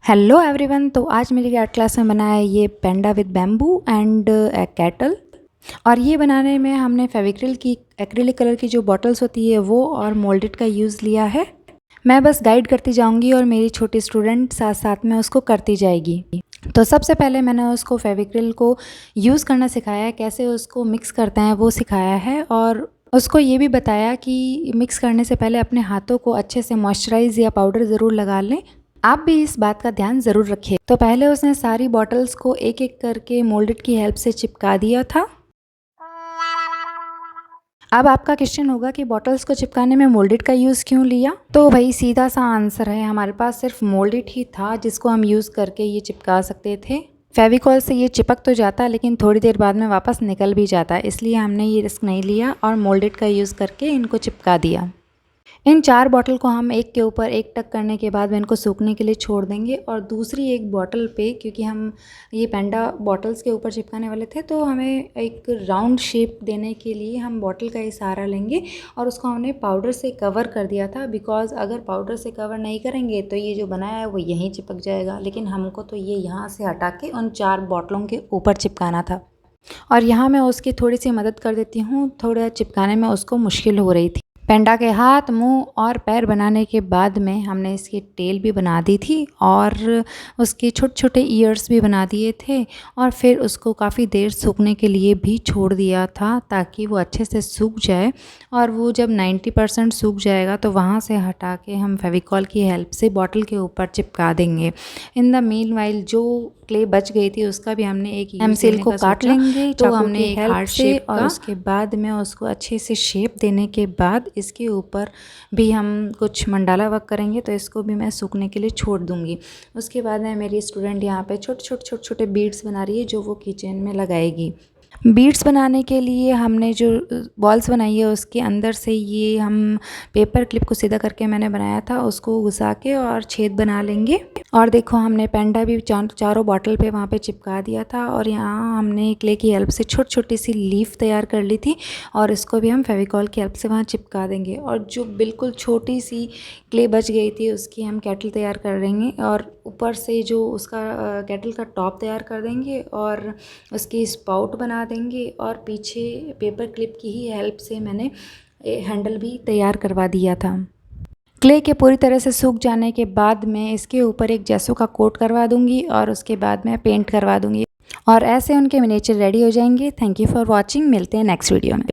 Hello everyone. तो आज मेरी आर्ट क्लास में बना है ये panda with bamboo and a kettle. और ये बनाने में हमने फेविक्रिल की एक्रिलिक कलर की जो बॉटल्स होती है वो और मोल्डेड का यूज़ लिया है। मैं बस गाइड करती जाऊंगी और मेरी छोटी स्टूडेंट साथ साथ में उसको करती जाएगी। तो सबसे पहले मैंने उसको फेविक्रिल को यूज़ करना सिखाया है, कैसे उसको मिक्स करते हैं वो सिखाया है, और उसको ये भी बताया कि मिक्स करने से पहले अपने हाथों को अच्छे से मॉइस्चराइज या पाउडर ज़रूर लगा लें। आप भी इस बात का ध्यान ज़रूर रखिए। तो पहले उसने सारी बॉटल्स को एक एक करके मोल्डेड की हेल्प से चिपका दिया था। अब आपका क्वेश्चन होगा कि बॉटल्स को चिपकाने में मोल्डेड का यूज़ क्यों लिया। तो भाई सीधा सा आंसर है, हमारे पास सिर्फ मोल्डेड ही था जिसको हम यूज़ करके ये चिपका सकते थे। फेविकॉल से ये चिपक तो जाता लेकिन थोड़ी देर बाद में वापस निकल भी जाता, इसलिए हमने ये रिस्क नहीं लिया और मोल्डेड का यूज़ करके इनको चिपका दिया। इन 4 बॉटल को हम एक के ऊपर एक टक करने के बाद में इनको सूखने के लिए छोड़ देंगे। और दूसरी एक बॉटल पे, क्योंकि हम ये पेंडा बॉटल्स के ऊपर चिपकाने वाले थे, तो हमें एक राउंड शेप देने के लिए हम बॉटल का ही सहारा लेंगे और उसको हमने पाउडर से कवर कर दिया था। बिकॉज़ अगर पाउडर से कवर नहीं करेंगे तो ये जो बनाया है वो यहीं चिपक जाएगा, लेकिन हमको तो ये यहाँ से हटा के उन 4 बॉटलों के ऊपर चिपकाना था। और यहाँ मैं उसकी थोड़ी सी मदद कर देती हूँ, थोड़ा चिपकाने में उसको मुश्किल हो रही थी। पेंडा के हाथ, मुंह और पैर बनाने के बाद में हमने इसकी टेल भी बना दी थी और उसके छोटे छोटे ईयर्स भी बना दिए थे, और फिर उसको काफ़ी देर सूखने के लिए भी छोड़ दिया था ताकि वो अच्छे से सूख जाए। और वो जब 90% सूख जाएगा तो वहाँ से हटा के हम फेविकॉल की हेल्प से बॉटल के ऊपर चिपका देंगे। इन द मीन वाइल जो क्ले बच गई थी उसका भी हमने एक एमसील को काट लेंगे, तो हमने एक हार्ड शेप और उसके बाद में उसको अच्छे से शेप देने के बाद इसके ऊपर भी हम कुछ मंडाला वर्क करेंगे। तो इसको भी मैं सूखने के लिए छोड़ दूंगी। उसके बाद में मेरी स्टूडेंट यहाँ पे छोटे छोटे बीड्स बना रही है जो वो किचन में लगाएगी। बीड्स बनाने के लिए हमने जो बॉल्स बनाई है उसके अंदर से ये हम पेपर क्लिप को सीधा करके मैंने बनाया था, उसको घुसा के और छेद बना लेंगे। और देखो हमने पेंडा भी चारों बॉटल पे वहाँ पे चिपका दिया था, और यहाँ हमने क्ले की हेल्प से छोटी छोटी सी लीफ तैयार कर ली थी और इसको भी हम फेविकॉल की हेल्प से वहाँ चिपका देंगे। और जो बिल्कुल छोटी सी क्ले बच गई थी उसकी हम कैटल तैयार कर देंगे, और ऊपर से जो उसका कैटल का टॉप तैयार कर देंगे और उसकी स्पाउट बना देंगे। और पीछे पेपर क्लिप की ही हेल्प से मैंने हैंडल भी तैयार करवा दिया था। क्ले के पूरी तरह से सूख जाने के बाद मैं इसके ऊपर एक जेसो का कोट करवा दूंगी और उसके बाद मैं पेंट करवा दूंगी, और ऐसे उनके मिनिएचर रेडी हो जाएंगे। Thank you for watching. मिलते हैं नेक्स्ट वीडियो में।